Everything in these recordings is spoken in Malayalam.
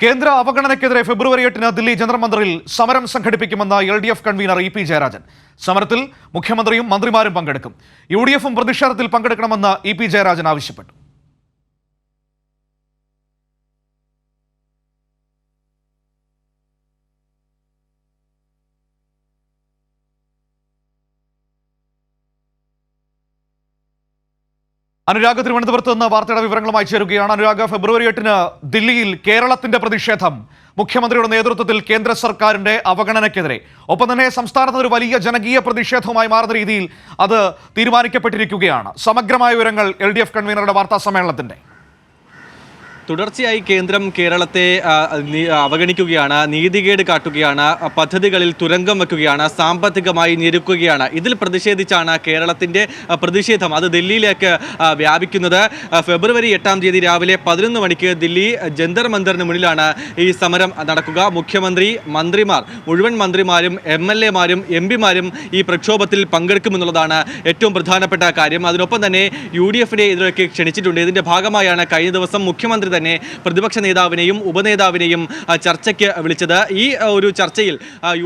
കേന്ദ്ര അവഗണനയ്ക്കെതിരെ ഫെബ്രുവരി 8-ന് ദില്ലി ജന്തർ മന്ദിറിൽ സമരം സംഘടിപ്പിക്കുമെന്ന് LDF convener E P Jayarajan. സമരത്തിൽ മുഖ്യമന്ത്രിയും മന്ത്രിമാരും പങ്കെടുക്കും. UDF-ഉം പ്രതിഷേധത്തിൽ പങ്കെടുക്കണമെന്ന് ഇ പി ജയരാജൻ ആവശ്യപ്പെട്ടു. അനുരാഗ് തിരുവനന്തപുരത്ത് നിന്ന് വാർത്തയുടെ വിവരങ്ങളുമായി ചേരുകയാണ്. അനുരാഗ്, ഫെബ്രുവരി 8-ന് ദില്ലിയിൽ കേരളത്തിന്റെ പ്രതിഷേധം മുഖ്യമന്ത്രിയുടെ നേതൃത്വത്തിൽ കേന്ദ്ര സർക്കാരിന്റെ അവഗണനയ്ക്കെതിരെ, ഒപ്പം തന്നെ സംസ്ഥാനത്ത് ഒരു വലിയ ജനകീയ പ്രതിഷേധവുമായി മാറുന്ന രീതിയിൽ അത് തീരുമാനിക്കപ്പെട്ടിരിക്കുകയാണ്. സമഗ്രമായ വിവരങ്ങൾ LDF കൺവീനറുടെ വാർത്താ സമ്മേളനത്തിന്റെ. തുടർച്ചയായി കേന്ദ്രം കേരളത്തെ അവഗണിക്കുകയാണ്, നീതികേട് കാട്ടുകയാണ്, പദ്ധതികളിൽ തുരങ്കം വെക്കുകയാണ്, സാമ്പത്തികമായി ഞെരുക്കുകയാണ്. ഇതിൽ പ്രതിഷേധിച്ചാണ് കേരളത്തിൻ്റെ പ്രതിഷേധം അത് ദില്ലിയിലേക്ക് വ്യാപിക്കുന്നത്. ഫെബ്രുവരി 8-ാം തീയതി രാവിലെ 11 മണിക്ക് ദില്ലി ജന്തർ മന്ദിറിന് മുന്നിലാണ് ഈ സമരം നടക്കുക. മുഖ്യമന്ത്രി, മന്ത്രിമാർ, മുഴുവൻ മന്ത്രിമാരും MLA-മാരും MP-മാരും ഈ പ്രക്ഷോഭത്തിൽ പങ്കെടുക്കുമെന്നുള്ളതാണ് ഏറ്റവും പ്രധാനപ്പെട്ട കാര്യം. അതിനൊപ്പം തന്നെ UDF-നെ ഇതിലേക്ക് ക്ഷണിച്ചിട്ടുണ്ട്. ഇതിൻ്റെ ഭാഗമായാണ് കഴിഞ്ഞ ദിവസം മുഖ്യമന്ത്രി തന്നെ പ്രതിപക്ഷ നേതാവിനെയും ഉപനേതാവിനെയും ചർച്ചയ്ക്ക് വിളിച്ചത്. ഈ ഒരു ചർച്ചയിൽ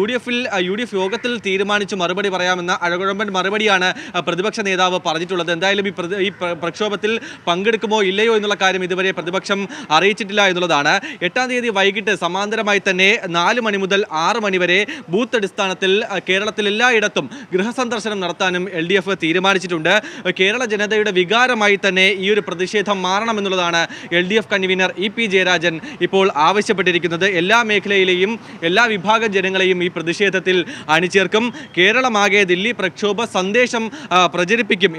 UDF യോഗത്തിൽ തീരുമാനിച്ച് മറുപടി പറയാമെന്ന അഴകുഴമ്പൻ മറുപടിയാണ് പ്രതിപക്ഷ നേതാവ് പറഞ്ഞിട്ടുള്ളത്. എന്തായാലും ഈ പ്രക്ഷോഭത്തിൽ പങ്കെടുക്കുമോ ഇല്ലയോ എന്നുള്ള കാര്യം ഇതുവരെ പ്രതിപക്ഷം അറിയിച്ചിട്ടില്ല എന്നുള്ളതാണ്. 8-ാം തീയതി വൈകിട്ട് സമാന്തരമായി തന്നെ 4 മണി മുതൽ 6 മണി വരെ ബൂത്ത് അടിസ്ഥാനത്തിൽ കേരളത്തിൽ എല്ലായിടത്തും ഗൃഹസന്ദർശനം നടത്താനും LDF തീരുമാനിച്ചിട്ടുണ്ട്. കേരള ജനതയുടെ വികാരമായി തന്നെ ഈ ഒരു പ്രതിഷേധം മാറണമെന്നുള്ളതാണ് LDF convener E P Jayarajan ഇപ്പോൾ ആവശ്യപ്പെട്ടിരിക്കുന്നത്. എല്ലാ മേഖലയിലെയും എല്ലാ വിഭാഗം ജനങ്ങളെയും ഈ പ്രതിഷേധത്തിൽ അണിചേർക്കും. കേരളമാകെ ദില്ലി പ്രക്ഷോഭ സന്ദേശം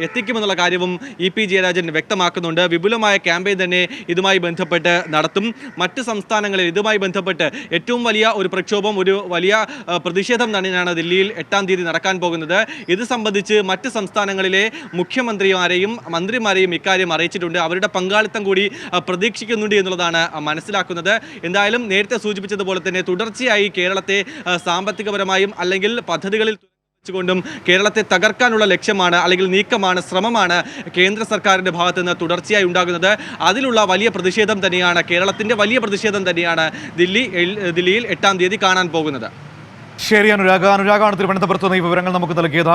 എത്തിക്കുമെന്നുള്ള കാര്യവും ഇ പി ജയരാജൻ വ്യക്തമാക്കുന്നുണ്ട്. വിപുലമായ ക്യാമ്പയിൻ തന്നെ ഇതുമായി ബന്ധപ്പെട്ട് നടത്തും. മറ്റ് സംസ്ഥാനങ്ങളിൽ ഇതുമായി ബന്ധപ്പെട്ട് ഏറ്റവും വലിയ ഒരു പ്രക്ഷോഭം, ഒരു വലിയ പ്രതിഷേധം തന്നെയാണ് ദില്ലിയിൽ 8-ാം തീയതി നടക്കാൻ പോകുന്നത്. ഇത് സംബന്ധിച്ച് മറ്റ് സംസ്ഥാനങ്ങളിലെ മുഖ്യമന്ത്രിമാരെയും മന്ത്രിമാരെയും ഇക്കാര്യം അറിയിച്ചിട്ടുണ്ട്. അവരുടെ പങ്കാളിത്തം കൂടി പ്രതീക്ഷിക്കുന്നുണ്ട് എന്നുള്ളതാണ് മനസ്സിലാക്കുന്നത്. എന്തായാലും നേരത്തെ സൂചിപ്പിച്ചതുപോലെ തന്നെ തുടർച്ചയായി കേരളത്തെ സാമ്പത്തികപരമായും അല്ലെങ്കിൽ പദ്ധതികളിൽ കൊണ്ടും കേരളത്തെ തകർക്കാനുള്ള ലക്ഷ്യമാണ് അല്ലെങ്കിൽ നീക്കമാണ്, ശ്രമമാണ് കേന്ദ്ര സർക്കാരിൻ്റെ ഭാഗത്ത് നിന്ന് തുടർച്ചയായി ഉണ്ടാകുന്നത്. അതിലുള്ള വലിയ പ്രതിഷേധം തന്നെയാണ്, കേരളത്തിൻ്റെ വലിയ പ്രതിഷേധം തന്നെയാണ് ദില്ലിയിൽ 8-ാം തീയതി കാണാൻ പോകുന്നത്. ശരി അനുരാഗാണ് തിരുവനന്തപുരത്ത് നിന്ന് ഈ വിവരങ്ങൾ നമുക്ക് നൽകിയത്.